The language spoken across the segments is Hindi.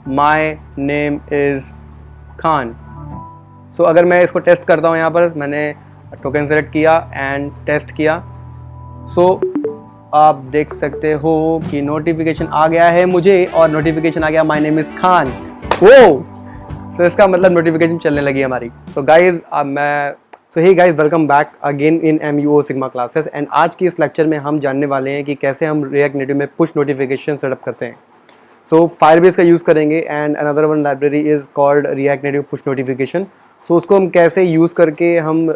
My name is Khan. So अगर मैं इसको टेस्ट करता हूँ, यहाँ पर मैंने टोकन सेलेक्ट किया एंड टेस्ट किया। सो आप देख सकते हो कि नोटिफिकेशन आ गया है मुझे, और नोटिफिकेशन आ गया माय नेम इज़ खान। वो सो इसका मतलब नोटिफिकेशन चलने लगी हमारी। So guys hey guys, welcome back again in MUO sigma classes. And आज की इस लेक्चर में हम जानने वाले हैं कि कैसे हम रिएक्ट नेटिव में पुश नोटिफिकेशन सेटअप करते हैं। सो फायरबेस का यूज़ करेंगे and another one library is called React Native push notification. So उसको हम कैसे यूज़ करके हम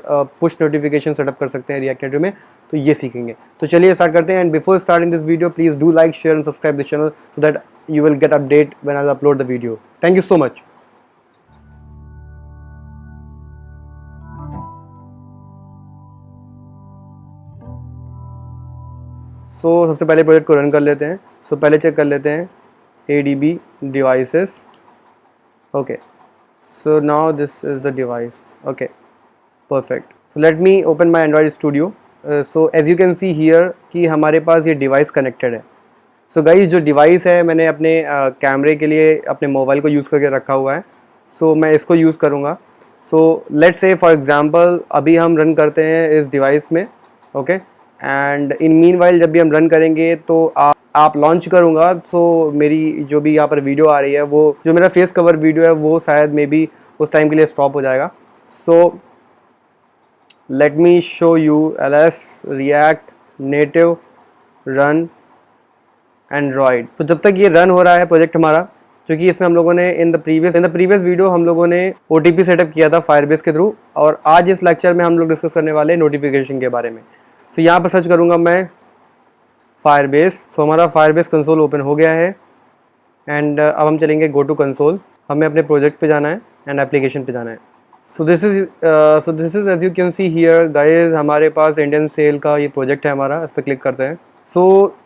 पुश नोटिफिकेशन सेटअप कर सकते हैं रिएक्ट नेटिव में, तो ये सीखेंगे। तो चलिए स्टार्ट करते हैं। And before starting this video, please do like, share and subscribe this channel so that you will get update when I upload the video. Thank you so much. So सबसे पहले प्रोजेक्ट को रन कर लेते हैं। सो पहले चेक कर लेते हैं ADB devices. Okay, so now this is the device. Okay, perfect. So let me open my Android Studio. So as you can see here कि हमारे पास ये डिवाइस कनेक्टेड है। सो गाइस, जो डिवाइस है मैंने अपने कैमरे के लिए अपने मोबाइल को यूज़ करके रखा हुआ है। सो मैं इसको यूज़ करूँगा। So let's say for example अभी हम रन करते हैं इस डिवाइस में। ओके, एंड इन मीनवाइल जब भी हम रन करेंगे तो आप लॉन्च करूँगा, सो मेरी जो भी यहाँ पर वीडियो आ रही है, वो जो मेरा फेस कवर वीडियो है वो शायद मे बी उस टाइम के लिए स्टॉप हो जाएगा। सो let me show you LS react native run Android. तो जब तक ये रन हो रहा है प्रोजेक्ट हमारा, क्योंकि इसमें हम लोगों ने इन द प्रीवियस वीडियो हम लोगों ने OTP सेटअप किया था फायरबेस के थ्रू, और आज इस लेक्चर में हम लोग डिस्कस करने वाले हैं नोटिफिकेशन के बारे में। तो यहाँ पर सर्च करूँगा मैं फायरबेस। सो हमारा फायरबेस कंसोल ओपन हो गया है एंड अब हम चलेंगे गो टू कंसोल। हमें अपने प्रोजेक्ट पे जाना है एंड एप्लीकेशन पे जाना है। So this is as you can see here guys, हमारे पास इंडियन सेल का ये प्रोजेक्ट है हमारा। इस पर क्लिक करते हैं। सो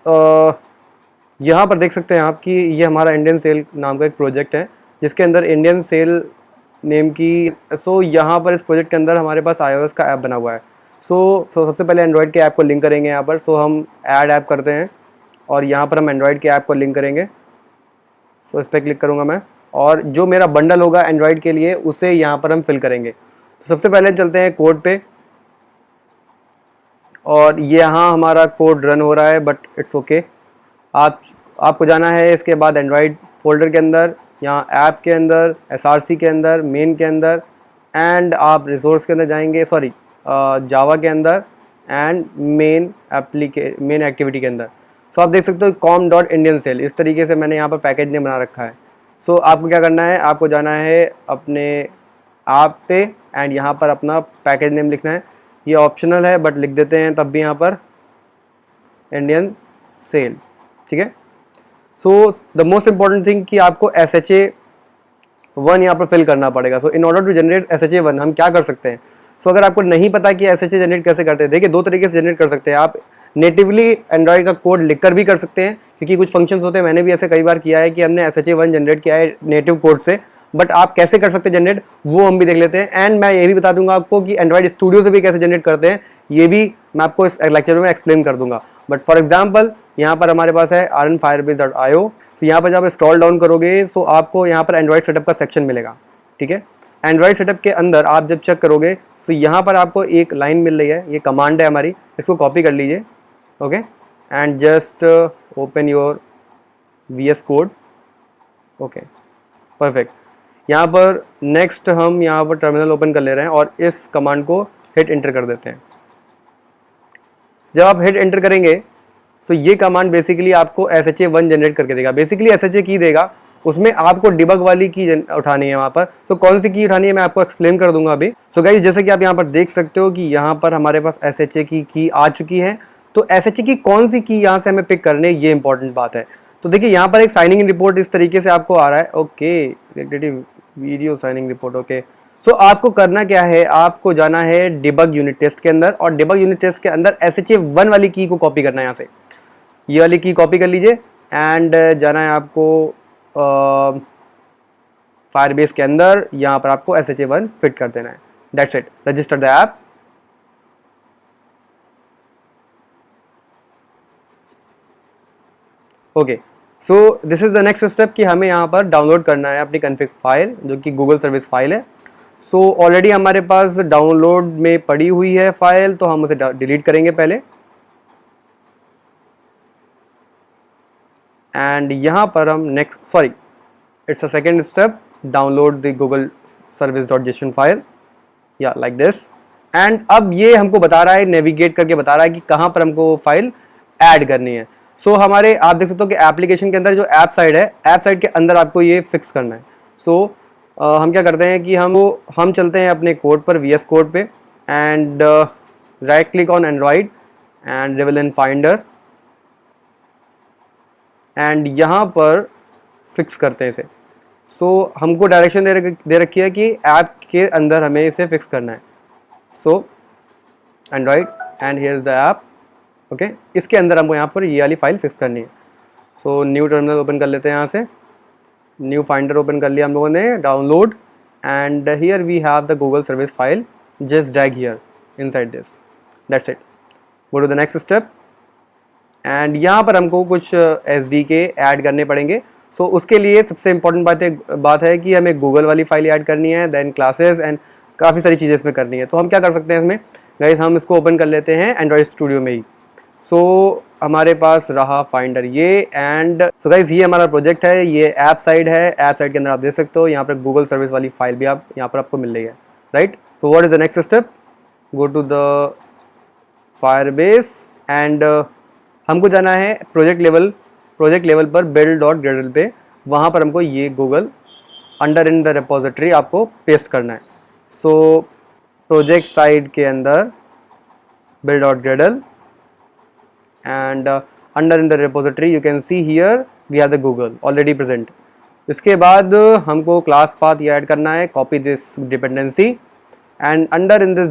यहाँ पर देख सकते हैं आप कि ये हमारा इंडियन सेल नाम का एक प्रोजेक्ट है, जिसके अंदर इंडियन सेल नेम की यहाँ पर इस प्रोजेक्ट के अंदर हमारे पास iOS का ऐप बना हुआ है। सबसे पहले एंड्रॉयड के ऐप को लिंक करेंगे यहाँ पर। हम ऐड ऐप करते हैं और यहाँ पर हम एंड्रॉयड के ऐप को लिंक करेंगे। इस पर क्लिक करूँगा मैं, और जो मेरा बंडल होगा एंड्रॉयड के लिए उसे यहाँ पर हम फिल करेंगे। सबसे पहले चलते हैं कोड पे, और यहाँ हमारा कोड रन हो रहा है बट इट्स ओके। आपको जाना है इसके बाद एंड्रॉयड फोल्डर के अंदर, यहाँ ऐप के अंदर, SRC के अंदर, मेन के अंदर, एंड आप रिसोर्स के अंदर जाएंगे, सॉरी जावा के अंदर, एंड मेन एक्टिविटी के अंदर। आप देख सकते हो com.indianSale, इस तरीके से मैंने यहाँ पर पैकेज नेम बना रखा है। आपको क्या करना है, आपको जाना है अपने ऐप पे एंड यहाँ पर अपना पैकेज नेम लिखना है। ये ऑप्शनल है बट लिख देते हैं तब भी यहाँ पर इंडियन सेल। ठीक है। द मोस्ट इंपॉर्टेंट थिंग कि आपको SHA-1 यहाँ पर फिल करना पड़ेगा। इन ऑर्डर टू जनरेट SHA-1 हम क्या कर सकते हैं। अगर आपको नहीं पता कि SHA जनरेट कैसे करते हैं, देखिए दो तरीके से जनरेट कर सकते हैं। आप नेटिवली एंड्रॉयड का कोड लिखकर भी कर सकते हैं, क्योंकि कुछ फंक्शंस होते हैं, मैंने भी ऐसे कई बार किया है कि हमने SHA-1 जनरेट किया है नेटिव कोड से। बट आप कैसे कर सकते हैं जनरेट, वो हम भी देख लेते हैं। एंड मैं ये भी बता दूंगा आपको कि एंड्रॉयड स्टूडियो से भी कैसे जनरेट करते हैं, ये भी मैं आपको इस लेक्चर में एक्सप्लेन कर दूंगा। बट फॉर एग्जाम्पल यहाँ पर हमारे पास है rnfirebase.io। यहाँ पर जब स्क्रॉल डाउन करोगे आपको यहाँ पर एंड्रॉयड सेटअप का सेक्शन मिलेगा। ठीक है। एंड्रॉयड सेटअप के अंदर आप जब चेक करोगे यहाँ पर आपको एक लाइन मिल रही है, ये कमांड है हमारी, इसको कॉपी कर लीजिए। Okay, and just open your VS code. Okay, perfect. यहाँ पर नेक्स्ट हम यहाँ पर टर्मिनल ओपन कर ले रहे हैं और इस कमांड को हिट एंटर कर देते हैं। जब आप हिट एंटर करेंगे ये कमांड बेसिकली आपको SHA-1 जनरेट करके देगा। बेसिकली SHA की देगा, उसमें आपको डिबग वाली की उठानी है वहाँ पर। कौन सी की उठानी है मैं आपको एक्सप्लेन कर दूंगा अभी। गाइस, जैसे कि आप यहाँ पर देख सकते हो कि यहाँ पर हमारे पास SHA की आ चुकी है। तो SHA की कौन सी की यहाँ से हमें पिक करनी है, ये इंपॉर्टेंट बात है। तो देखिए यहाँ पर एक साइनिंग रिपोर्ट इस तरीके से आपको आ रहा है। Okay, video signing report. Okay, आपको करना क्या है, आपको जाना है डिबग यूनिट टेस्ट के अंदर, और डिबग यूनिट टेस्ट के अंदर SHA-1 वाली की को कॉपी करना है। यहाँ से ये वाली की कॉपी कर लीजिए एंड जाना है आपको फायरबेस के अंदर। यहाँ पर आपको SHA-1 फिट कर देना है। That's it, register the app. Okay, so this is the next step कि हमें यहाँ पर डाउनलोड करना है अपनी कॉन्फ़िग फाइल जो कि गूगल सर्विस फाइल है। सो ऑलरेडी हमारे पास डाउनलोड में पड़ी हुई है फाइल, तो हम उसे डिलीट करेंगे पहले। एंड यहाँ पर हम next it's a second step, download the Google service dot JSON file या लाइक दिस। एंड अब ये हमको बता रहा है, नेविगेट करके बता रहा है कि कहाँ पर हमको फाइल ऐड करनी है। सो हमारे आप देख सकते हो कि एप्लीकेशन के अंदर जो ऐप साइड है, ऐप साइड के अंदर आपको ये फिक्स करना है। सो हम क्या करते हैं कि हम चलते हैं अपने कोड पर, VS कोड पे, and right click on Android and reveal in Finder, and यहाँ पर फिक्स करते हैं इसे। सो हमको डायरेक्शन दे रखी है कि ऐप के अंदर हमें इसे फिक्स करना है। So Android and here is the app, okay. इसके अंदर हमको यहाँ पर ये वाली फाइल फिक्स करनी है। सो न्यू टर्मिनल ओपन कर लेते हैं, यहाँ से न्यू फाइंडर ओपन कर लिया हम लोगों ने, download, and here we have the Google service file, just drag here inside this, that's it. Go to the next step, and यहाँ पर हमको कुछ SDK ऐड करने पड़ेंगे। सो उसके लिए सबसे इम्पोर्टेंट बात है कि हमें गूगल वाली फाइल ऐड करनी है, देन क्लासेस एंड काफ़ी सारी चीज़ें इसमें करनी है। तो हम क्या कर सकते हैं इसमें गाइस, हम इसको ओपन कर लेते हैं एंड्रॉइड स्टूडियो में ही। सो हमारे पास रहा फाइंडर ये, एंड सो गाइस ये हमारा प्रोजेक्ट है, ये ऐप साइड है। ऐप साइड के अंदर आप देख सकते हो यहाँ पर गूगल सर्विस वाली फाइल भी आप यहाँ पर आपको मिल रही है, राइट। तो what is the next step, go to the Firebase, and हमको जाना है प्रोजेक्ट लेवल पर build.gradle पे, वहाँ पर हमको ये Google under in the repository आपको पेस्ट करना है। सो प्रोजेक्ट साइड के अंदर build.gradle and under in the repository you can see here we have the Google already present. इसके बाद हमको क्लास पाथ ये ऐड करना है, copy this dependency, and under in this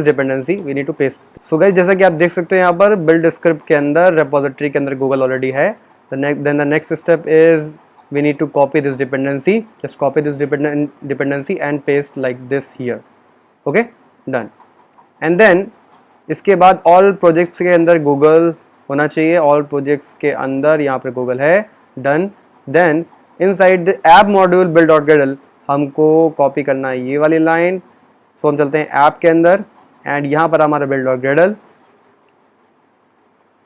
dependency we need to paste. So guys जैसा कि आप देख सकते हो यहाँ पर बिल्ड स्क्रिप्ट के अंदर रिपोजिटरी के अंदर गूगल ऑलरेडी है। Then the next step is we need to copy this dependency, just copy this dependency and paste like this here, okay, done. And then इसके बाद ऑल प्रोजेक्ट्स के अंदर गूगल होना चाहिए, ऑल प्रोजेक्ट्स के अंदर यहाँ पर गूगल है, done. Then inside the app module build.gradle हमको कॉपी करना है ये वाली लाइन। सो हम चलते हैं ऐप के अंदर, एंड यहाँ पर हमारा build.gradle।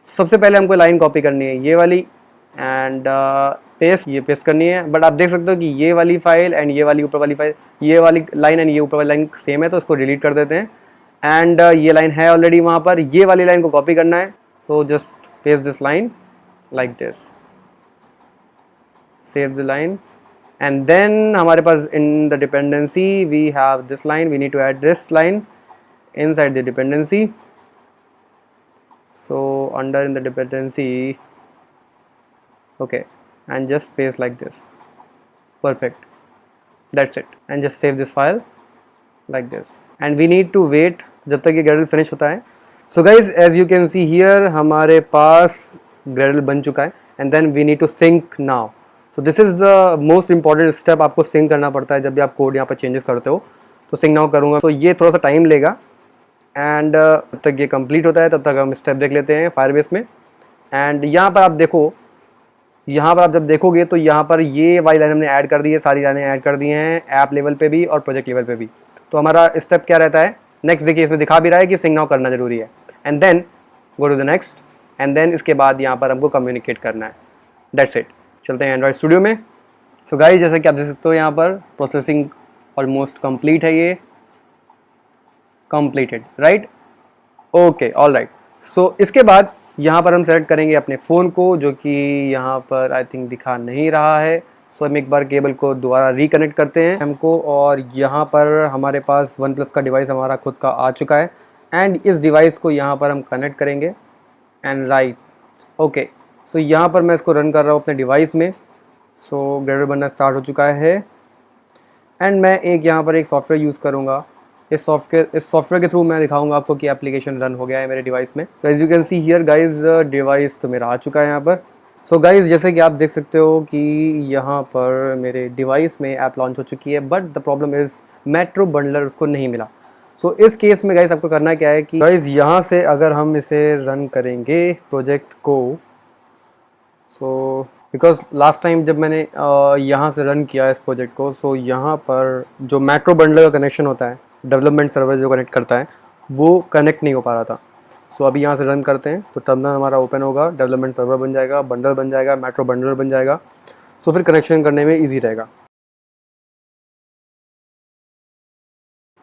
सबसे पहले हमको लाइन कॉपी करनी है ये वाली, एंड पेस्ट करनी है। बट आप देख सकते हो कि ये वाली फाइल एंड ये वाली ऊपर वाली फाइल, ये वाली लाइन एंड ये ऊपर वाली लाइन सेम है, तो इसको डिलीट कर देते हैं। एंड ये लाइन है ऑलरेडी वहाँ पर, ये वाली लाइन को कॉपी करना है। सो just paste this line like this, save the line, and then हमारे पास in the dependency we have this line, we need to add this line inside the dependency। so under in the dependency, okay, and just paste like this, perfect, that's it, and just save this file like this, and we need to wait जब तक ये Gradle finish होता है। so guys as you can see here हमारे पास Gradle बन चुका है, and then we need to sync now। So this is the most important step, आपको सिंक करना पड़ता है जब भी आप कोड यहाँ पर चेंजेस करते हो। तो सिंक नाउ करूँगा, तो ये थोड़ा सा टाइम लेगा, एंड जब तक ये कंप्लीट होता है तब तक हम स्टेप देख लेते हैं फायरबेस में। एंड यहाँ पर आप देखो, यहाँ पर आप जब देखोगे तो यहाँ पर ये वाली लाइन हमने ऐड कर दी है, सारी लाइनें ऐड कर दी हैं ऐप लेवल पे भी और प्रोजेक्ट लेवल पे भी। तो हमारा स्टेप क्या रहता है नेक्स्ट, देखिए इसमें दिखा भी रहा है कि सिंक नाउ करना जरूरी है, and then go to the next, and then इसके बाद यहाँ पर हमको कम्युनिकेट करना है, दैट्स इट। चलते हैं एंड्रॉइड स्टूडियो में। सो गाइस जैसा कि आप देख सकते हो यहाँ पर प्रोसेसिंग ऑलमोस्ट कंप्लीट है, ये completed, right, okay, all right. So इसके बाद यहाँ पर हम सेलेक्ट करेंगे अपने फ़ोन को, जो कि यहाँ पर आई थिंक दिखा नहीं रहा है। सो हम एक बार केबल को दोबारा रिकनेक्ट करते हैं हमको, और यहाँ पर हमारे पास OnePlus का डिवाइस हमारा खुद का आ चुका है, एंड इस डिवाइस को यहाँ पर हम कनेक्ट करेंगे, एंड राइट, ओके। सो यहाँ पर मैं इसको रन कर रहा हूँ अपने डिवाइस में। सो Gradle बनना स्टार्ट हो चुका है, एंड मैं यहाँ पर एक सॉफ्टवेयर यूज़ करूँगा। इस सॉफ्टवेयर के थ्रू मैं दिखाऊंगा आपको कि एप्लीकेशन रन हो गया है मेरे डिवाइस में। So as you can see here guys, device तो मेरा आ चुका है यहाँ पर। सो गाइज जैसे कि आप देख सकते हो कि यहाँ पर मेरे डिवाइस में ऐप लॉन्च हो चुकी है, but the problem is metro bundler उसको नहीं मिला। सो इस केस में गाइस आपको करना क्या है कि गाइस यहाँ से अगर हम इसे रन करेंगे प्रोजेक्ट को, सो बिकॉज लास्ट टाइम जब मैंने यहाँ से रन किया इस प्रोजेक्ट को, सो यहाँ पर जो मैक्रो बंडल का कनेक्शन होता है, डेवलपमेंट सर्वर जो कनेक्ट करता है, वो कनेक्ट नहीं हो पा रहा था। सो अभी यहाँ से रन करते हैं तो टर्मिनल हमारा ओपन होगा, डेवलपमेंट सर्वर बन जाएगा, बंडल बन जाएगा, मैक्रो बंडल बन जाएगा। सो फिर कनेक्शन करने में ईजी रहेगा।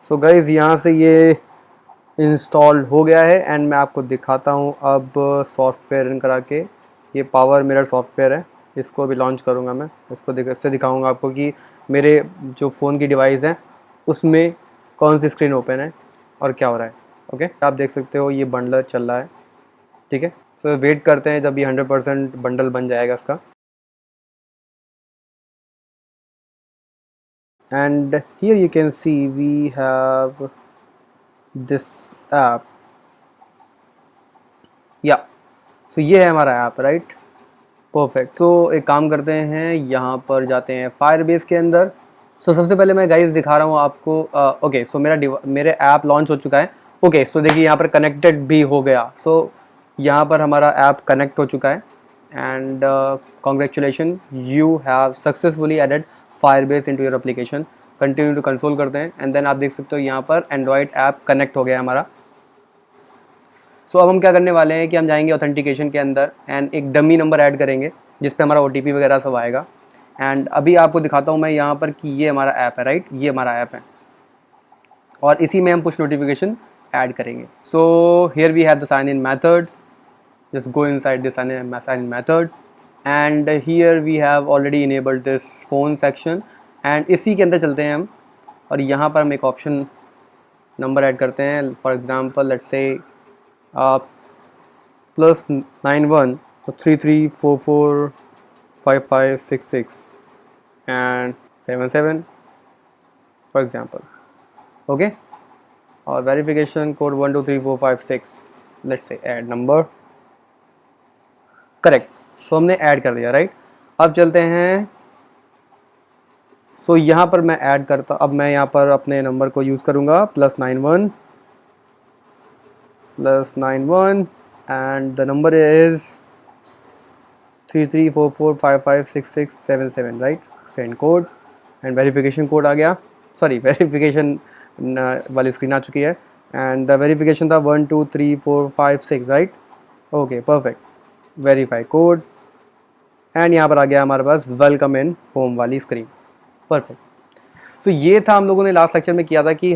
सो गाइज़ यहाँ से ये इंस्टॉल हो गया है एंड मैं आपको दिखाता हूँ अब सॉफ्टवेयर रन करा के। ये पावर मिरर सॉफ्टवेयर है, इसको भी लॉन्च करूँगा मैं। इससे दिखाऊँगा आपको कि मेरे जो फ़ोन की डिवाइस है उसमें कौन सी स्क्रीन ओपन है और क्या हो रहा है। ओके, आप देख सकते हो ये बंडलर चल रहा है, ठीक है। सो वेट करते हैं जब ये 100% बंडल बन जाएगा इसका। And here you can see we have this app, yeah, so ये है हमारा ऐप, राइट, परफेक्ट। तो एक काम करते हैं, यहाँ पर जाते हैं फायरबेस के अंदर। सो सबसे पहले मैं गाइस दिखा रहा हूँ आपको। ओके, सो मेरे ऐप लॉन्च हो चुका है। ओके, सो देखिए यहाँ पर कनेक्टेड भी हो गया। सो यहाँ पर हमारा ऐप कनेक्ट हो चुका है and congratulation, you have successfully added Firebase into your application. Continue to console करते हैं एंड देन आप देख सकते हो यहाँ पर एंड्रॉयड ऐप कनेक्ट हो गया हमारा। सो अब हम क्या करने वाले हैं कि हम जाएंगे ऑथेंटिकेशन के अंदर एंड एक डमी नंबर ऐड करेंगे जिस पे हमारा OTP वगैरह सब आएगा। एंड अभी आपको दिखाता हूँ मैं यहाँ पर कि ये हमारा ऐप है, राइट, ये हमारा ऐप है और इसी में हम पुश नोटिफिकेशन ऐड करेंगे। So here we have the sign in method, just go inside this sign in method and here we have already enabled this phone section and इसी के अंदर चलते हैं हम और यहाँ पर हम एक ऑप्शन नंबर ऐड करते हैं। फॉर एग्जांपल लेट्स से +91 तो 33445566 and 77 फॉर एग्जांपल, ओके। और verification code 123456, let's say add number, correct. So हमने ऐड कर दिया, राइट। अब चलते हैं। सो यहाँ पर मैं ऐड करता, अब मैं यहाँ पर अपने नंबर को यूज़ करूँगा +91 and the number is 3344556677, right. Send code and verification code आ गया, सॉरी वेरिफिकेशन वाली स्क्रीन आ चुकी है एंड द वेरिफिकेशन था 123456, right. Okay, perfect, verify code and यहाँ पर आ गया हमारे पास वेलकम इन होम वाली स्क्रीन, परफेक्ट। सो ये था हम लोगों ने लास्ट लेक्चर में किया था कि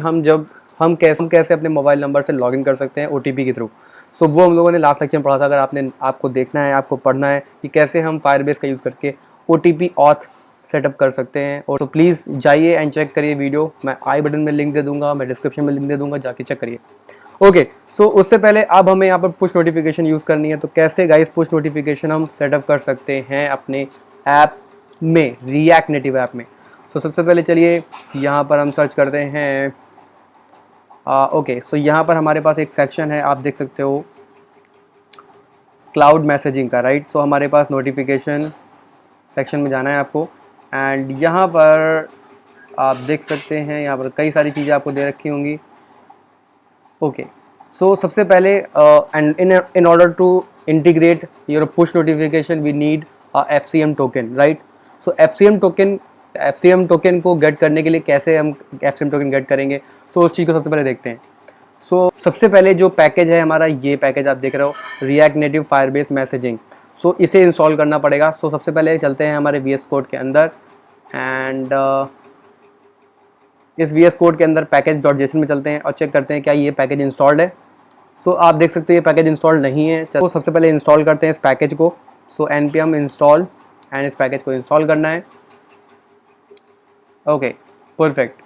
हम कैसे अपने मोबाइल नंबर से लॉगिन कर सकते हैं OTP के थ्रू। सो वो हम लोगों ने लास्ट लेक्चर में पढ़ा था। अगर आपको देखना है, आपको पढ़ना है कि कैसे हम फायरबेस का यूज़ करके OTP ऑथ सेटअप कर सकते हैं, और तो प्लीज़ जाइए एंड चेक करिए वीडियो। मैं आई बटन में लिंक दे दूंगा, मैं डिस्क्रिप्शन में लिंक दे दूंगा, जाके चेक करिए। ओके, सो उससे पहले अब हमें यहाँ पर पुश नोटिफिकेशन यूज़ करनी है। तो कैसे गाइस पुश नोटिफिकेशन हम सेटअप कर सकते हैं अपने ऐप में, रिएक्ट नेटिव ऐप में। सो सबसे पहले चलिए यहाँ पर हम सर्च करते हैं। ओके, सो यहाँ पर हमारे पास एक सेक्शन है, आप देख सकते हो, क्लाउड मैसेजिंग का, राइट। सो हमारे पास नोटिफिकेशन सेक्शन में जाना है आपको एंड यहाँ पर आप देख सकते हैं, यहाँ पर कई सारी चीज़ें आपको दे रखी होंगी। ओके, सो सबसे पहले and in order to integrate your push notification we need FCM token, right. So FCM token को गेट करने के लिए कैसे हम FCM टोकन गेट करेंगे, सो उस चीज़ को सबसे पहले देखते हैं। सो सबसे पहले जो पैकेज है हमारा, ये पैकेज आप देख रहे हो, रिएक्ट नेटिव फायरबेस मैसेजिंग। सो इसे इंस्टॉल करना पड़ेगा। सो सबसे पहले चलते हैं हमारे VS कोड के अंदर एंड इस VS कोड के अंदर package.json में चलते हैं और चेक करते हैं क्या ये पैकेज इंस्टॉल्ड है। सो आप देख सकते हो ये पैकेज इंस्टॉल नहीं है। तो सबसे पहले इंस्टॉल करते हैं इस पैकेज को। सो npm इंस्टॉल एंड इस पैकेज को इंस्टॉल करना है। Okay, perfect.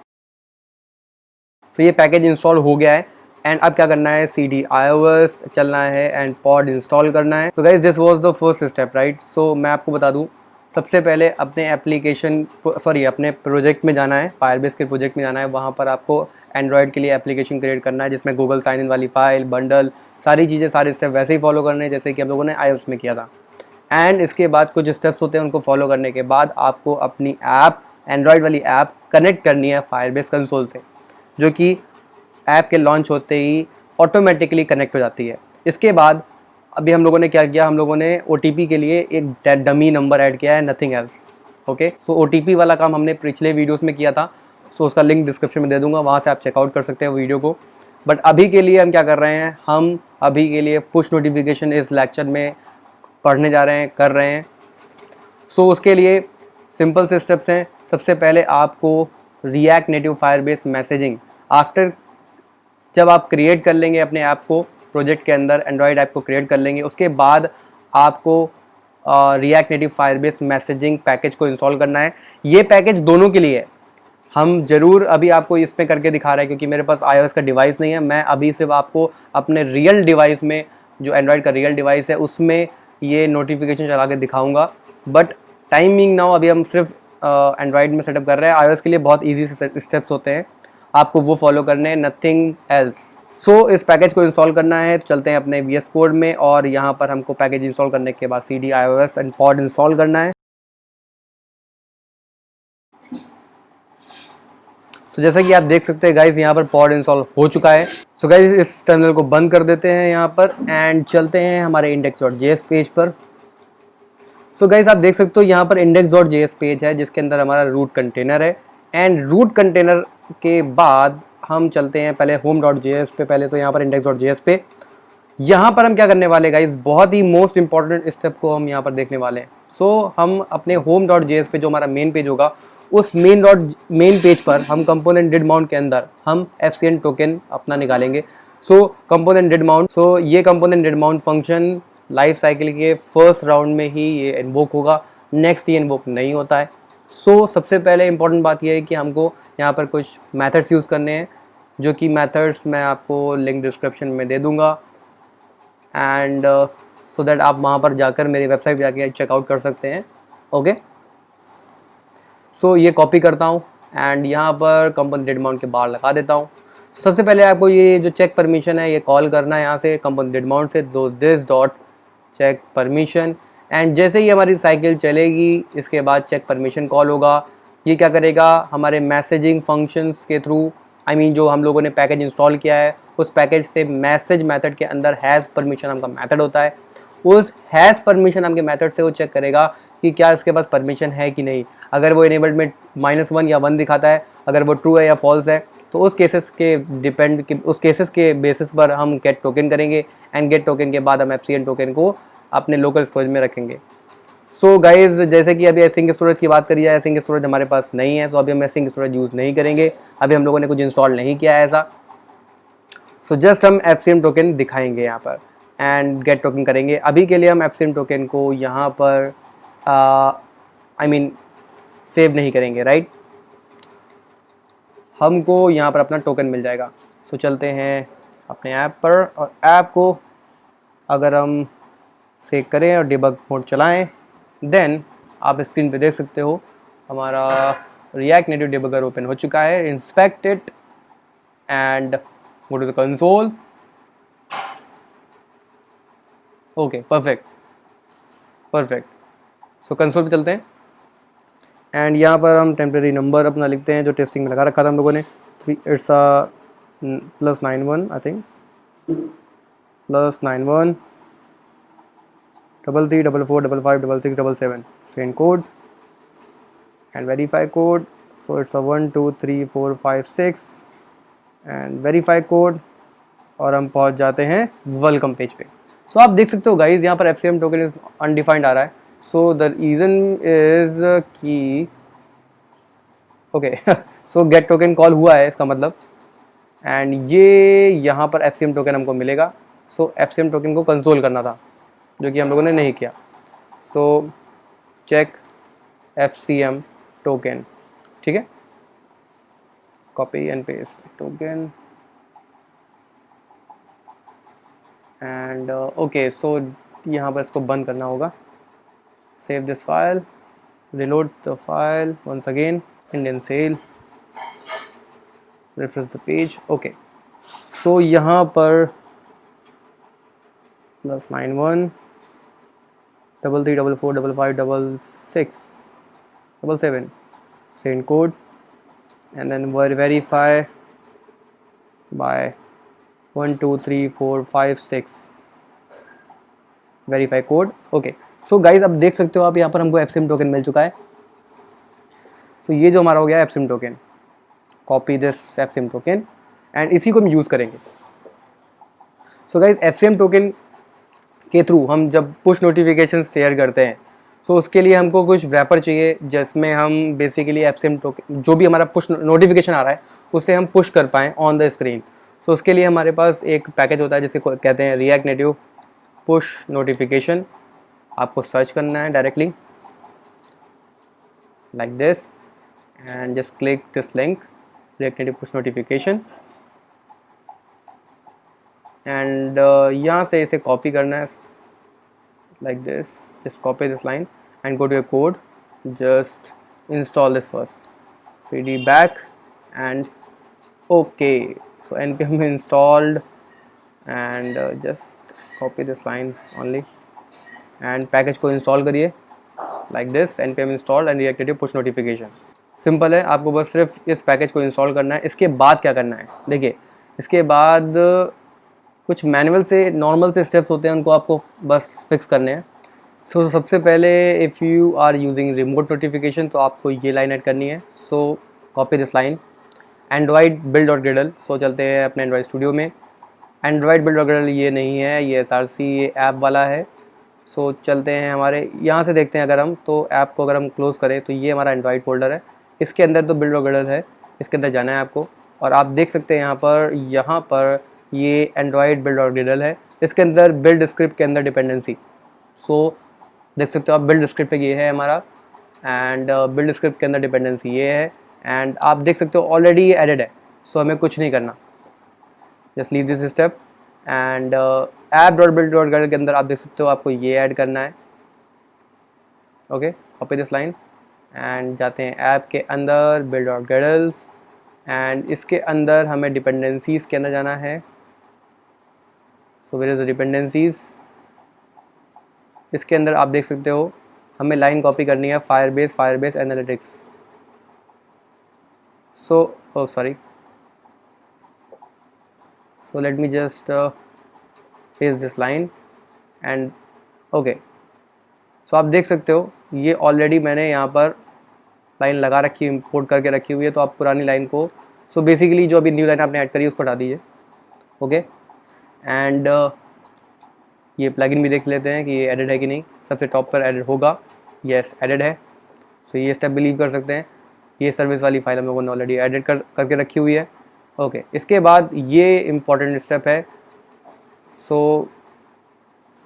सो ये पैकेज इंस्टॉल हो गया है एंड अब क्या करना है, CD iOS चलना है एंड pod इंस्टॉल करना है। So guys this was the first step, right. So मैं आपको बता दूं, सबसे पहले अपने प्रोजेक्ट में जाना है, फायरबेस के प्रोजेक्ट में जाना है। वहाँ पर आपको एंड्रॉयड के लिए एप्लीकेशन क्रिएट करना है जिसमें गूगल साइन इन वाली फाइल, बंडल, सारी चीज़ें, सारे स्टेप वैसे ही फॉलो करने हैं जैसे कि हम लोगों ने iOS में किया था। एंड इसके बाद कुछ स्टेप्स होते हैं, उनको फॉलो करने के बाद आपको अपनी ऐप, एंड्रॉयड वाली ऐप कनेक्ट करनी है फायरबेस कंसोल से, जो कि ऐप के लॉन्च होते ही ऑटोमेटिकली कनेक्ट हो जाती है। इसके बाद अभी हम लोगों ने क्या किया, हम लोगों ने OTP के लिए एक डमी नंबर ऐड किया है, नथिंग एल्स। ओके, सो OTP वाला काम हमने पिछले वीडियोस में किया था, सो उसका लिंक डिस्क्रिप्शन में दे दूंगा, वहाँ से आप चेकआउट कर सकते हैं वीडियो को। बट अभी के लिए हम क्या कर रहे हैं, हम अभी के लिए पुश नोटिफिकेशन इस लेक्चर में पढ़ने जा रहे हैं, कर रहे हैं। सो उसके लिए सिंपल से स्टेप्स हैं। सबसे पहले आपको react native Firebase messaging after, जब आप क्रिएट कर लेंगे अपने ऐप को प्रोजेक्ट के अंदर, एंड्रॉयड ऐप को क्रिएट कर लेंगे, उसके बाद आपको react native Firebase messaging package को इंस्टॉल करना है। ये पैकेज दोनों के लिए है, हम ज़रूर अभी आपको इसमें करके दिखा रहे हैं क्योंकि मेरे पास iOS का डिवाइस नहीं है। मैं अभी सिर्फ आपको अपने रियल डिवाइस में, जो एंड्रॉयड का रियल डिवाइस है, उसमें ये नोटिफिकेशन चला के दिखाऊंगा। बट टाइमिंग नाउ अभी हम सिर्फ एंड्रॉयड में सेटअप कर रहे हैं। iOS के लिए बहुत ईजी स्टेप्स होते हैं, आपको वो फॉलो करने हैं, नथिंग एल्स। सो इस पैकेज को इंस्टॉल करना है तो चलते हैं अपने VS कोड में, और यहाँ पर हमको पैकेज इंस्टॉल करने के बाद CD iOS and pod install करना है। सो जैसा कि आप देख सकते हैं गाइज, यहाँ पर pod इंस्टॉल हो चुका है। सो गाइज इस टर्मिनल को बंद कर देते हैं यहाँ पर एंड चलते हैं हमारे index.js पेज पर। सो गाइज आप देख सकते हो यहाँ पर index.js पेज है जिसके अंदर हमारा रूट कंटेनर है, एंड रूट कंटेनर के बाद हम चलते हैं पहले home.js पे। पहले तो यहाँ पर index.js पे, यहाँ पर हम क्या करने वाले गाइज, बहुत ही मोस्ट इंपॉर्टेंट स्टेप को हम यहाँ पर देखने वाले हैं। सो हम अपने home.js पे जो हमारा मेन पेज होगा, उस मेन पेज पर हम कंपोनेंट डिड माउंट के अंदर हम FCN टोकन अपना निकालेंगे। सो कंपोनेंट डिड माउंट, सो ये component did mount function life cycle के फर्स्ट राउंड में ही ये इन्वोक होगा, नेक्स्ट ये इन्वोक नहीं होता है। सो सबसे पहले इंपॉर्टेंट बात यह है कि हमको यहाँ पर कुछ मेथड्स यूज़ करने हैं, जो कि मेथड्स मैं आपको लिंक डिस्क्रिप्शन में दे दूँगा, एंड सो दैट आप वहाँ पर जाकर मेरी वेबसाइट पर जाकर चेकआउट कर सकते हैं। ओके, सो ये कॉपी करता हूँ एंड यहाँ पर कंपोनेंट डिड माउंट के बाहर लगा देता हूँ। सबसे पहले आपको ये जो चेक परमिशन है ये कॉल करना है यहाँ से कंपोनेंट डिड माउंट से, दो this dot check permission, and जैसे ही हमारी साइकिल चलेगी इसके बाद चेक परमिशन कॉल होगा। ये क्या करेगा, हमारे मैसेजिंग फंक्शंस के थ्रू, आई मीन जो हम लोगों ने पैकेज इंस्टॉल किया है उस पैकेज से मैसेज मेथड के अंदर हैज़ परमिशन नाम का मेथड होता है, उस हैज़ परमिशन नाम के मेथड से वो चेक करेगा कि क्या इसके पास परमिशन है कि नहीं। अगर वो इनेबल्ड में -1 या 1 दिखाता है, अगर वो ट्रू है या फॉल्स है, तो उस केसेस के बेसिस पर हम गेट टोकन करेंगे, एंड गेट टोकन के बाद हम FCN टोकन को अपने लोकल स्टोरेज में रखेंगे। सो गाइज जैसे कि अभी एसिंक स्टोरेज की बात करी है, एसिंक स्टोरेज हमारे पास नहीं है, सो अभी हम एसिंक स्टोरेज यूज़ नहीं करेंगे, अभी हम लोगों ने कुछ इंस्टॉल नहीं किया है ऐसा। सो जस्ट हम FCN टोकन दिखाएंगे यहाँ पर एंड गेट टोकन करेंगे। अभी के लिए हम FCN टोकन को यहाँ पर सेव नहीं करेंगे, राइट। हमको यहाँ पर अपना टोकन मिल जाएगा। सो चलते हैं अपने ऐप पर, और ऐप को अगर हम सेव करें और डिबग मोड चलाएं, देन आप स्क्रीन पे देख सकते हो हमारा रिएक्ट नेटिव डिबगर ओपन हो चुका है। Inspect it and go to the console. Okay, perfect. So console पे चलते हैं एंड यहाँ पर हम टेम्परेरी नंबर अपना लिखते हैं जो टेस्टिंग में लगा रखा था हम लोगों ने, it's +91 I think, +91 33 44 55 66 77, send code and verify code. So it's 1 2 3 4 5 6 and verify code, और हम पहुंच जाते हैं वेलकम पेज पे। सो आप देख सकते हो गाइज यहाँ पर FCN टोकन इज अनडिफाइंड आ रहा है। सो द रीज़न इज कि ओके, सो गेट टोकन कॉल हुआ है इसका मतलब, एंड ये यहाँ पर FCM टोकन हमको मिलेगा। सो FCM टोकन को कंसोल करना था जो कि हम लोगों ने नहीं किया। सो चेक FCM टोकन, ठीक है, copy and paste token and okay. So यहाँ पर इसको बंद करना होगा, save this file, reload the file once again, Indian sale, refresh the page। okay, so यहाँ पर +91 33 44 55 66 77, send code and then verify by 1 2 3 4 5 6 verify code. Okay, so guys अब देख सकते हो आप यहाँ पर हमको एफसिम टोकन मिल चुका है। सो ये जो हमारा हो गया FCM token, copy this FCM token and इसी को हम यूज़ करेंगे। सो गाइज एफसिम टोकन के थ्रू हम जब पुश नोटिफिकेशन शेयर करते हैं, सो उसके लिए हमको कुछ रैपर चाहिए जिसमें हम बेसिकली एफसिम टोकन जो भी हमारा पुश नोटिफिकेशन आ रहा है उसे हम पुश कर पाएँ ऑन द स्क्रीन। सो उसके लिए हमारे पास एक पैकेज होता है जिसे कहते हैं रिएक्ट नेटिव पुश नोटिफिकेशन। आपको सर्च करना है directly like this and just click this link react Native push notification and यहाँ से इसे कॉपी करना है like this, just copy this line and go to your code, just install this first, cd back and okay, so npm installed and just copy this line only and package को install करिए like this, npm installed and react native push notification। Simple है, आपको बस सिर्फ इस पैकेज को इंस्टॉल करना है। इसके बाद क्या करना है, देखिए इसके बाद कुछ मैनुअल से नॉर्मल से स्टेप्स होते हैं, उनको आपको बस फिक्स करने हैं। सो सबसे पहले if you are using remote notification तो आपको ये लाइन ऐड करनी है। So copy this line Android build dot gradle. So चलते हैं अपने एंड्रॉयड स्टूडियो में। एंड्रॉयड बिल्ड डॉट ग्रिडल ये नहीं है, ये SRC ये ऐप वाला है। सो चलते हैं हमारे यहाँ से देखते हैं, अगर हम तो ऐप को अगर हम क्लोज़ करें तो ये हमारा एंड्रॉयड फोल्डर है, इसके अंदर तो बिल्ड डॉट ग्रिडल है, इसके अंदर जाना है आपको। और आप देख सकते हैं यहाँ पर ये एंड्रॉयड बिल्ड डॉट ग्रिडल है, इसके अंदर बिल्ड स्क्रिप्ट के अंदर डिपेंडेंसी। सो देख सकते हो आप बिल्ड स्क्रिप्ट ये है हमारा एंड बिल्ड स्क्रिप्ट के अंदर डिपेंडेंसी ये है एंड आप देख सकते हो ऑलरेडी ये एडेड है। सो हमें कुछ नहीं करना, just leave this step and app dot build dot ग्रिडल के अंदर आप देख सकते हो आपको ये ऐड करना है। Okay, copy this line and जाते हैं ऐप के अंदर बिल्ड डॉट ग्रिडल्स एंड इसके अंदर हमें डिपेंडेंसीज़ के अंदर जाना है। So where is the dependencies, इसके अंदर आप देख सकते हो हमें लाइन कॉपी करनी है Firebase analytics. So sorry, so let me just paste this line and okay. So आप देख सकते हो ये ऑलरेडी मैंने यहाँ पर लाइन लगा रखी है, इंपोर्ट करके रखी हुई है। तो आप पुरानी लाइन को, सो बेसिकली जो अभी न्यू लाइन आपने ऐड करी है उसको हटा दीजिए। ओके एंड ये प्लगइन भी देख लेते हैं कि ये एडिड है कि नहीं। सबसे टॉप पर एडिड होगा, यस एडिड है। सो ये स्टेप बिलीव कर सकते हैं, ये सर्विस वाली फाइल हम लोगों ने ऑलरेडी एडिट करके रखी हुई है। ओके, इसके बाद ये इम्पॉर्टेंट स्टेप है। सो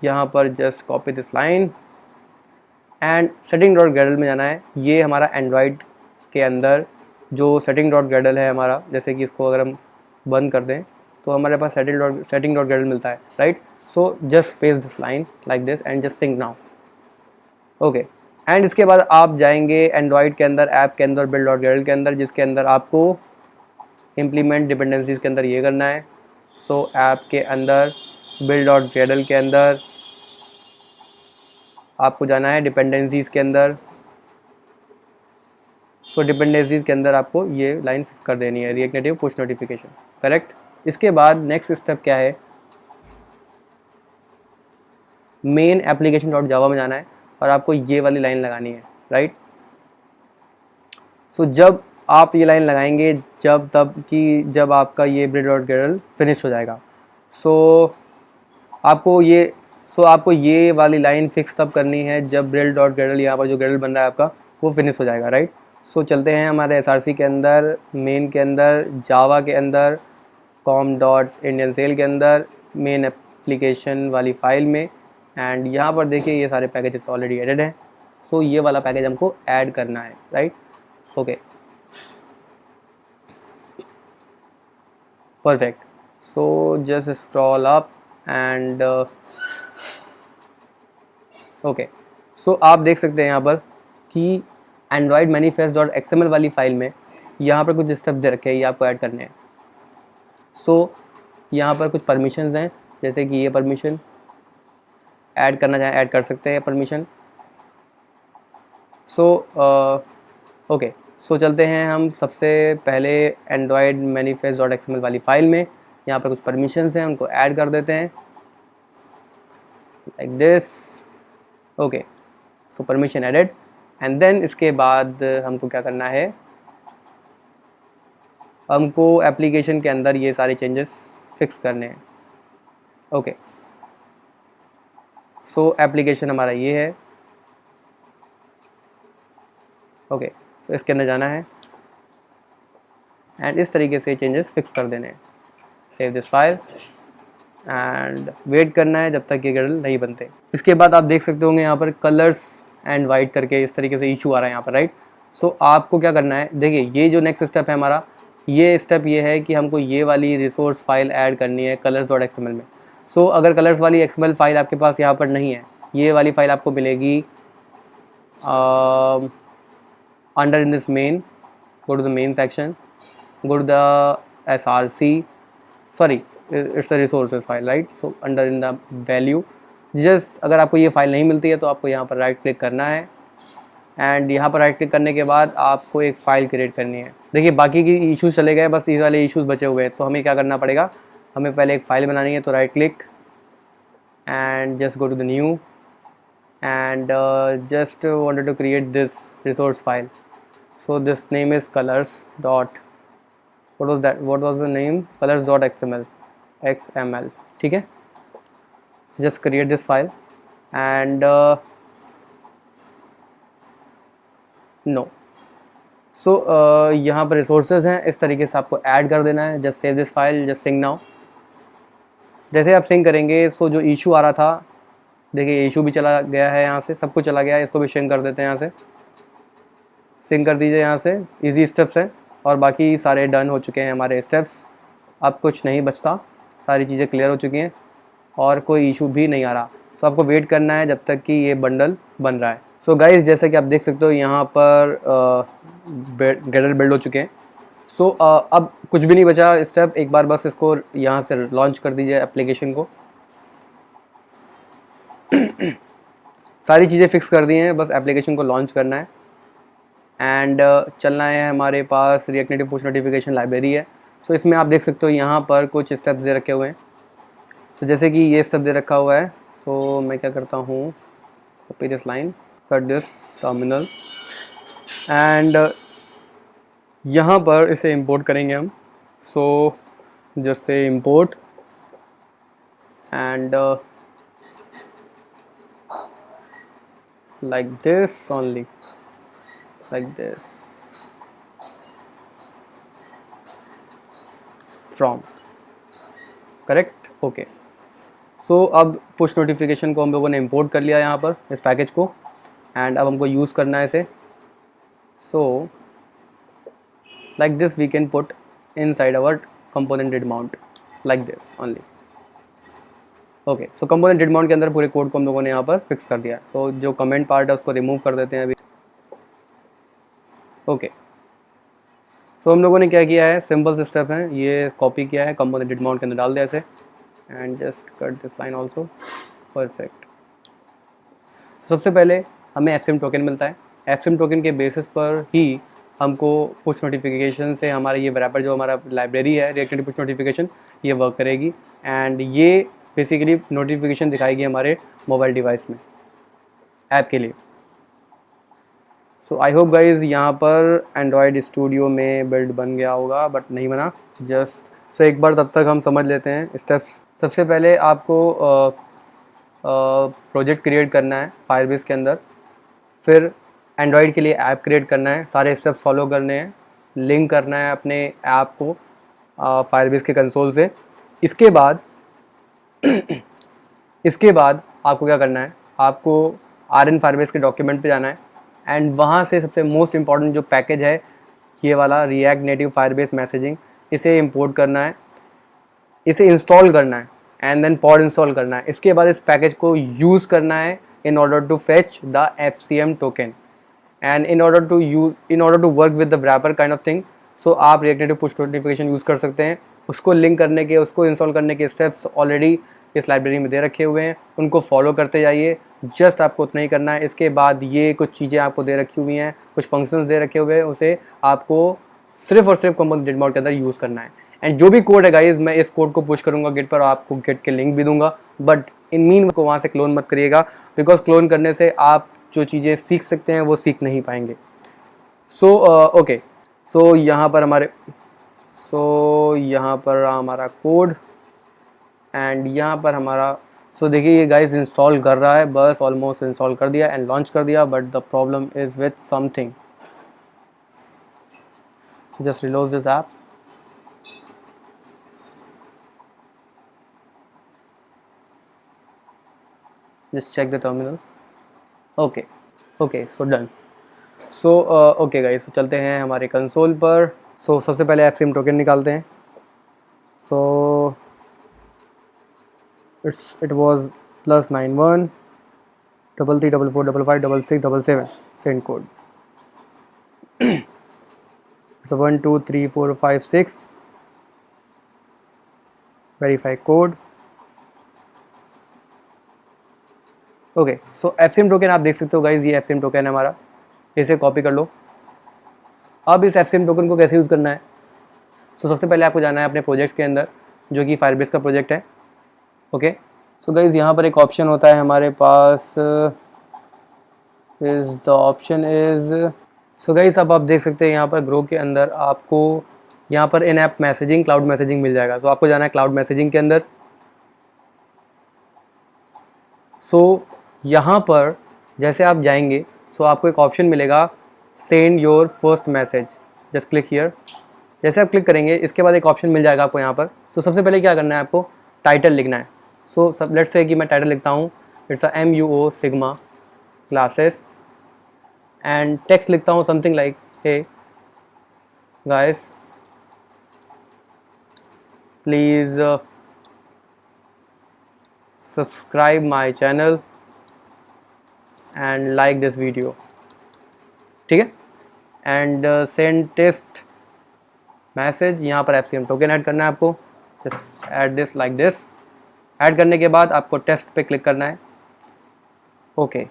यहाँ पर just copy this line and setting dot Gradle में जाना है। ये हमारा एंड्रॉयड के अंदर जो सेटिंग डॉट ग्रेडल है हमारा, जैसे कि इसको अगर हम बंद कर दें तो हमारे पास सेटिंग डॉट ग्रेडल मिलता है, right. So just paste this line like this and just sync now. Okay, and इसके बाद आप जाएंगे एंड्रॉयड के अंदर ऐप के अंदर बिल्ड डॉट ग्रेडल के अंदर, जिसके अंदर आपको इम्प्लीमेंट डिपेंडेंसीज के अंदर ये करना है। सो ऐप के अंदर बिल्ड डॉट ग्रेडल के अंदर आपको जाना है डिपेंडेंसीज के अंदर। सो डिपेंडेंसीज के अंदर आपको ये लाइन फिक्स कर देनी है, react Native push notification, correct. इसके बाद नेक्स्ट स्टेप क्या है, मेन एप्लीकेशन डॉट जावा में जाना है और आपको ये वाली लाइन लगानी है, राइट। सो जब आप ये लाइन लगाएंगे जब आपका ये बिल्ड डॉट ग्रेडल फिनिश हो जाएगा। सो आपको ये वाली लाइन फिक्स तब करनी है जब बिल्ड डॉट ग्रेडल, यहाँ पर जो ग्रेडल बन रहा है आपका, वो फिनिश हो जाएगा, राइट। सो चलते हैं हमारे SRC के अंदर, मेन के अंदर, जावा के अंदर, com.indiansail के अंदर, मेन एप्लीकेशन वाली फाइल में एंड यहाँ पर देखिए ये सारे पैकेजेस ऑलरेडी एडेड हैं। सो ये वाला पैकेज हमको ऐड करना है, right. Okay, perfect. So just scroll up and okay. So आप देख सकते हैं यहाँ पर कि एंड्रॉयड मैनिफेस्ट डॉट XML वाली फाइल में यहाँ पर कुछ स्टेप्स दे रखे हैं, ये आपको ऐड करने हैं। सो यहाँ पर कुछ परमिशंस हैं, जैसे कि ये परमिशन ऐड करना चाहें ऐड कर सकते हैं परमिशन। सो ओके, सो चलते हैं हम सबसे पहले एंड्रॉयड मैनिफेस्ट डॉट एक्सएमएल वाली फ़ाइल में। यहाँ पर कुछ परमिशंस हैं, उनको ऐड कर देते हैं like this. Okay, so permission added. And then इसके बाद हमको क्या करना है, हमको एप्लीकेशन के अंदर ये सारे चेंजेस फिक्स करने हैं। ओके, सो एप्लीकेशन हमारा ये है। ओके, सो इसके अंदर जाना है एंड इस तरीके से चेंजेस फिक्स कर देने हैं। Save this file and wait करना है जब तक ये गडल नहीं बनते। इसके बाद आप देख सकते होंगे यहाँ पर कलर्स एंड वाइट करके इस तरीके से इशू आ रहा है यहाँ पर, राइट। सो आपको क्या करना है, देखिए ये जो नेक्स्ट स्टेप है हमारा, ये स्टेप ये है कि हमको ये वाली रिसोर्स फाइल ऐड करनी है कलर्स डॉट एक्सएमएल में। सो अगर कलर्स वाली एक्सएमएल फाइल आपके पास यहाँ पर नहीं है, ये वाली फाइल आपको मिलेगी under in this main, go to the main section, go to the src, sorry it's a resources file, right? So under in the value, just अगर आपको ये फाइल नहीं मिलती है तो आपको यहाँ पर राइट क्लिक करना है एंड यहाँ पर राइट क्लिक करने के बाद आपको एक फ़ाइल क्रिएट करनी है। देखिए बाकी की इश्यूज़ चले गए, बस इस वाले इश्यूज़ बचे हुए हैं। तो हमें क्या करना पड़ेगा, हमें पहले एक फ़ाइल बनानी है। तो right click and just go to the new and just wanted to create this resource file. So this name is colors dot, what was the name, colors dot xml, ठीक है। So just create this file and no, so यहाँ पर resources हैं, इस तरीके से आपको ऐड कर देना है। just save this file, just sync now। जैसे आप सिंक करेंगे सो जो इशू आ रहा था, देखिए इशू भी चला गया है, यहाँ से सब कुछ चला गया है। इसको भी सिंक कर देते हैं, यहाँ से सिंक कर दीजिए। यहाँ से इजी स्टेप्स हैं और बाकी सारे डन हो चुके हैं हमारे स्टेप्स। अब कुछ नहीं बचता, सारी चीज़ें क्लियर हो चुकी हैं और कोई इशू भी नहीं आ रहा। सो आपको वेट करना है जब तक कि ये बंडल बन रहा है। सो गाइस जैसे कि आप देख सकते हो यहाँ पर गडल बिल्ड हो चुके हैं। सो अब कुछ भी नहीं बचा स्टेप, एक बार बस इसको यहाँ से लॉन्च कर दीजिए एप्लीकेशन को। सारी चीज़ें फिक्स कर दी हैं, बस एप्लीकेशन को लॉन्च करना है एंड चलना है। हमारे पास React Native push notification library है। सो इसमें आप देख सकते हो यहाँ पर कुछ स्टेप्स दे रखे हुए हैं। सो जैसे कि ये स्टेप दे रखा हुआ है। सो मैं क्या करता हूँ, copy this line, cut this terminal and यहाँ पर इसे इंपोर्ट करेंगे हम। So just say import and like this only, like this from, correct, okay। सो अब पुश नोटिफिकेशन को हम लोगों ने इंपोर्ट कर लिया यहाँ पर इस पैकेज को एंड अब हमको यूज़ करना है इसे। सो like this we can put inside our component did mount like this only, okay. So component did mount के अंदर पूरे कोड को हम लोगों ने यहाँ पर फिक्स कर दिया है। तो जो कमेंट पार्ट है उसको रिमूव कर देते हैं अभी, ओके। सो हम लोगों ने क्या किया है, सिंपल से स्टेप है, ये कॉपी किया है, कंपोनेंट डिड माउंट के अंदर डाल दिया इसे and just cut this line also, perfect. सबसे पहले हमें एफसीएम टोकन मिलता है। एफसीएम टोकन के बेसिस पर ही हमको पुश नोटिफिकेशन से हमारा ये रैपर जो हमारा लाइब्रेरी है रिएक्ट नेटिव पुश नोटिफिकेशन, ये वर्क करेगी एंड ये बेसिकली नोटिफिकेशन दिखाएगी हमारे मोबाइल डिवाइस में ऐप के लिए। सो आई होप गाइज यहाँ पर एंड्रॉयड स्टूडियो में बिल्ड बन गया होगा, बट नहीं बना। जस्ट सो एक बार तब तक हम समझ लेते हैं स्टेप्स। सबसे पहले आपको प्रोजेक्ट क्रिएट करना है फायरबेस के अंदर, फिर एंड्रॉयड के लिए ऐप क्रिएट करना है, सारे स्टेप्स फॉलो करने हैं, लिंक करना है अपने ऐप को फायरबेस के कंसोल से। इसके बाद आपको क्या करना है, आपको RN फायरबेस के डॉक्यूमेंट पे जाना है एंड वहाँ से सबसे मोस्ट इम्पॉर्टेंट जो पैकेज है ये वाला रिएक्ट नेटिव फायरबेस मैसेजिंग, इसे इंपोर्ट करना है, इसे इंस्टॉल करना है एंड देन पॉड इंस्टॉल करना है। इसके बाद इस पैकेज को यूज़ करना है in order to fetch the FCM token and in order to work with the wrapper kind of thing. So आप React Native push notification use कर सकते हैं। उसको लिंक करने के, उसको इंस्टॉल करने के स्टेप्स ऑलरेडी इस लाइब्रेरी में दे रखे हुए हैं, उनको फॉलो करते जाइए। जस्ट आपको उतना ही करना है। इसके बाद ये कुछ चीज़ें आपको दे रखी हुई हैं, कुछ फंक्शंस दे रखे हुए हैं, उसे आपको सिर्फ और सिर्फ कंपोनेंट मोड के अंदर यूज़ करना है। एंड जो भी कोड है गाइज, मैं इस कोड को पुश करूँगा गिट पर, आपको गिट के लिंक भी दूंगा, बट इन मीन को वहाँ से क्लोन मत करिएगा, बिकॉज क्लोन करने से आप जो चीज़ें सीख सकते हैं वो सीख नहीं पाएंगे। सो ओके, सो यहाँ पर हमारा कोड एंड यहाँ पर हमारा देखिए ये गाइस इंस्टॉल कर रहा है, बस ऑलमोस्ट इंस्टॉल कर दिया एंड लॉन्च कर दिया, but the problem is with something. So just reload this app. Just check the terminal. Okay so done. Okay guys, चलते हैं हमारे कंसोल पर। सबसे पहले एफसीएम टोकन निकालते हैं। it was +91 33 44 55 66 77 send code. It's a 1 2 3 4 5 6 verify code. Okay, so FCM token आप देख सकते हो गाइज, ये एफसीएम टोकन है हमारा, इसे कॉपी कर लो। अब इस एफसीएम टोकन को कैसे यूज़ करना है? सबसे पहले आपको जाना है अपने प्रोजेक्ट के अंदर, जो कि फायरबेस का प्रोजेक्ट है। ओके, सो गाइज यहाँ पर एक ऑप्शन होता है हमारे पास, is the option is, so guys अब आप देख सकते हैं यहाँ पर ग्रो के अंदर आपको यहाँ पर इन ऐप मैसेजिंग, क्लाउड मैसेजिंग मिल जाएगा। तो आपको जाना है क्लाउड मैसेजिंग के अंदर। यहाँ पर जैसे आप जाएंगे, आपको एक ऑप्शन मिलेगा send your first message, just click here. जैसे आप क्लिक करेंगे, इसके बाद एक ऑप्शन मिल जाएगा आपको यहाँ पर। सबसे पहले क्या करना है, आपको टाइटल लिखना है। लेट्स से कि मैं टाइटल लिखता हूँ, it's MUO sigma classes, and text लिखता हूँ something like hey guys please subscribe my channel and like this video, ठीक है। एंड सेंड टेस्ट मैसेज, यहाँ पर एफसीएम टोकन ऐड करना है आपको, just add this like this. Add करने के बाद आपको टेस्ट पे क्लिक करना है। ओके,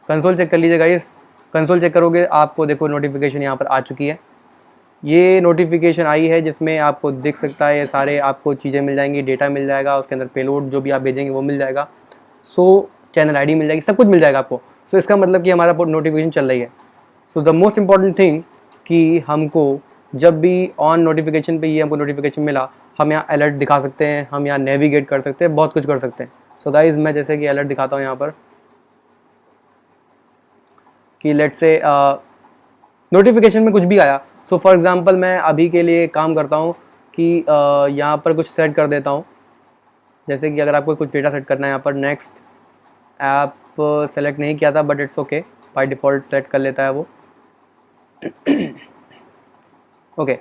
कंसोल चेक कर लीजिएगा। इस कंसोल चेक करोगे, आपको देखो नोटिफिकेशन यहाँ पर आ चुकी है। ये नोटिफिकेशन आई है जिसमें आपको दिख सकता है, ये सारे आपको चीज़ें मिल जाएंगी, डेटा मिल जाएगा, उसके अंदर पेलोड जो भी आप भेजेंगे वो मिल जाएगा। चैनल आईडी मिल जाएगी, सब कुछ मिल जाएगा आपको। इसका मतलब कि हमारा नोटिफिकेशन चल रही है। द मोस्ट इम्पॉर्टेंट थिंग कि हमको जब भी ऑन नोटिफिकेशन पे ये हमको नोटिफिकेशन मिला, हम यहाँ अलर्ट दिखा सकते हैं, हम यहाँ नेविगेट कर सकते हैं, बहुत कुछ कर सकते हैं। गाइज मैं जैसे कि अलर्ट दिखाता हूँ यहाँ पर कि लेट से नोटिफिकेशन में कुछ भी आया। फॉर एग्जांपल मैं अभी के लिए काम करता हूँ कि यहाँ पर कुछ सेट कर देता हूँ, जैसे कि अगर आपको कुछ डेटा सेट करना है, यहाँ पर नेक्स्ट ऐप सेलेक्ट नहीं किया था, but it's okay, by default set कर लेता है वो। ओके,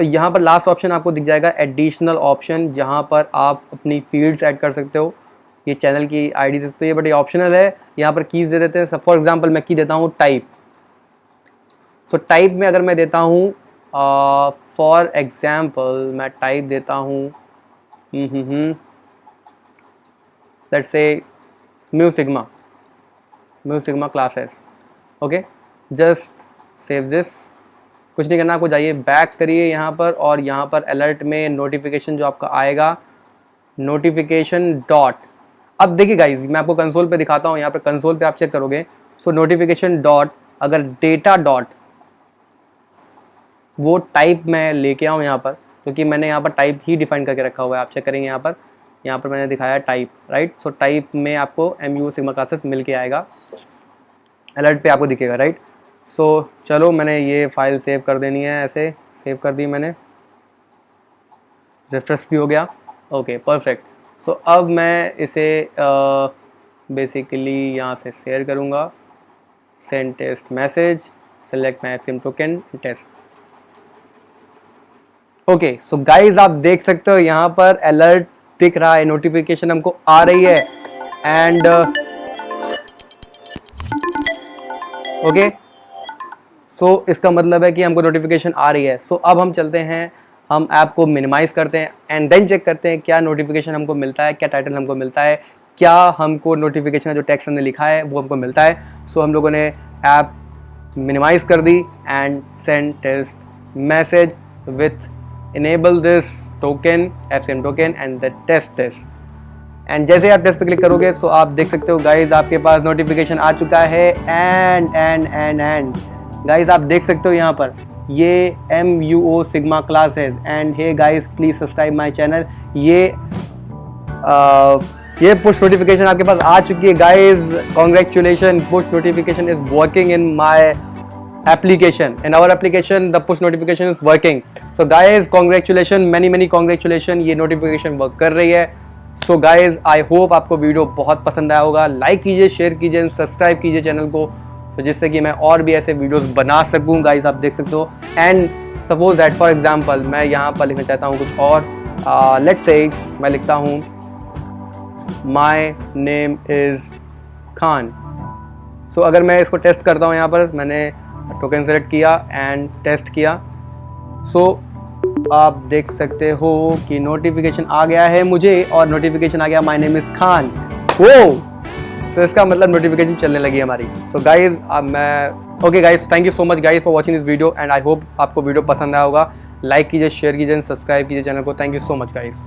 यहाँ पर लास्ट ऑप्शन आपको दिख जाएगा एडिशनल ऑप्शन, जहाँ पर आप अपनी फील्ड्स ऐड कर सकते हो। ये चैनल की आईडी दे सकते हो, बट ये ऑप्शनल है। यहाँ पर कीज़ दे देते हैं। फॉर एग्जांपल मैं की देता हूँ टाइप। टाइप में अगर मैं देता हूँ, फॉर एग्जांपल मैं टाइप देता हूँ let's say mu sigma classes. Okay, just save this. कुछ नहीं करना, आपको जाइए बैक करिए यहाँ पर, और यहाँ पर अलर्ट में नोटिफिकेशन जो आपका आएगा, नोटिफिकेशन डॉट। अब देखिए गाइज, मैं आपको कंसोल पे दिखाता हूँ। यहाँ पर कंसोल पे आप चेक करोगे, नोटिफिकेशन डॉट, अगर डेटा डॉट वो टाइप मैं लेके आऊँ यहाँ पर, क्योंकि मैंने यहाँ पर टाइप ही डिफाइन करके रखा हुआ है। आप चेक करेंगे यहाँ पर मैंने दिखाया टाइप, राइट। टाइप में आपको MUO सिग्मा क्लासेस मिल के आएगा, अलर्ट पे आपको दिखेगा, राइट। चलो मैंने ये फाइल सेव कर देनी है, ऐसे सेव कर दी मैंने, रिफ्रेश भी हो गया। Okay perfect. अब मैं इसे बेसिकली यहाँ से शेयर करूँगा, send test message, select my FCM token, test. Okay, guys आप देख सकते हो यहाँ पर अलर्ट दिख रहा है, नोटिफिकेशन हमको आ रही है, एंड ओके, इसका मतलब है कि हमको नोटिफिकेशन आ रही है। अब हम चलते हैं हम ऐप को मिनिमाइज़ करते हैं एंड देन चेक करते हैं क्या नोटिफिकेशन हमको मिलता है, क्या टाइटल हमको मिलता है, क्या हमको नोटिफिकेशन का जो टेक्स्ट हमने लिखा है वो हमको मिलता है। सो हम लोगों ने ऐप मिनिमाइज़ कर दी and send test message with enable this token FCM token and the test and जैसे आप टेस्ट पे क्लिक करोगे सो आप देख सकते हो गाइज आपके पास नोटिफिकेशन आ चुका है एंड गाइज आप देख सकते हो यहाँ पर ये MUO sigma classes and hey guys please subscribe my channel. ये पुश नोटिफिकेशन आपके पास आ चुकी है guys, congratulation, push notification is working in my application. In our application the push notification is working. So guys congratulations, many congratulations, ये notification work कर रही है. So guys I hope आपको वीडियो बहुत पसंद आया होगा. लाइक कीजिए, शेयर कीजिए, सब्सक्राइब कीजिए चैनल को, तो जिससे कि मैं और भी ऐसे वीडियोस बना सकूं. गाइस आप देख सकते हो. And suppose that for example मैं यहाँ पर लिखना चाहता हूँ कुछ और. लेट्स से मैं लिखता हूँ my name is Khan. So अगर मैं इसको टेस्ट करता हूँ, यहाँ पर मैंने टोकन सेलेक्ट किया एंड टेस्ट किया. सो आप देख सकते हो कि नोटिफिकेशन आ गया है मुझे, और नोटिफिकेशन आ गया माय नेम इज़ खान. वो सो इसका मतलब नोटिफिकेशन चलने लगी हमारी. सो गाइज अब मैं okay guys, thank you so much guys for watching this video and I hope आपको वीडियो पसंद आया होगा. लाइक कीजिए, शेयर कीजिए, सब्सक्राइब कीजिए चैनल को. Thank you so much guys.